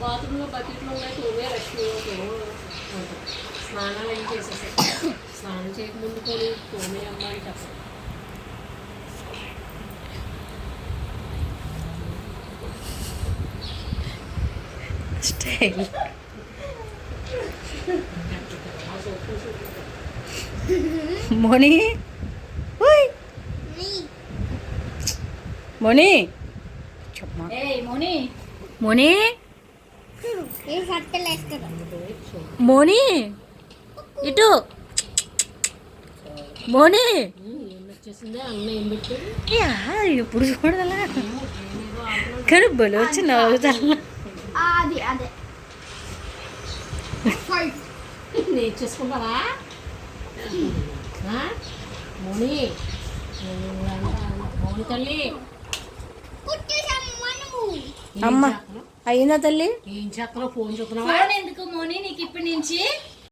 బాత్రూంలో బకెట్లో ఉన్నాయి తోమే లక్ష్మి స్నానాలు ఏం చేసేసాయి. స్నానం చేయకముందు కొని తోమే అమ్మ అని చెప్పాలి. స్టైల్ మోని మోని చెప్పమా మోని మోని మోని ఇటు మోని వచ్చేసిందే అన్న ఏం పెట్టాడు ఎప్పుడు చూడదలా కానీ బలి వచ్చి నవ్వుతా అది అదే నేర్చేసుకుంటారా మోని మోని తల్లి అమ్మ అయినా తల్లి ఏం చేస్తున్నావు? ఫోన్ చూస్తున్నావా? ఫోన్ ఎందుకు మోని నీకు ఇప్పటి నుంచి?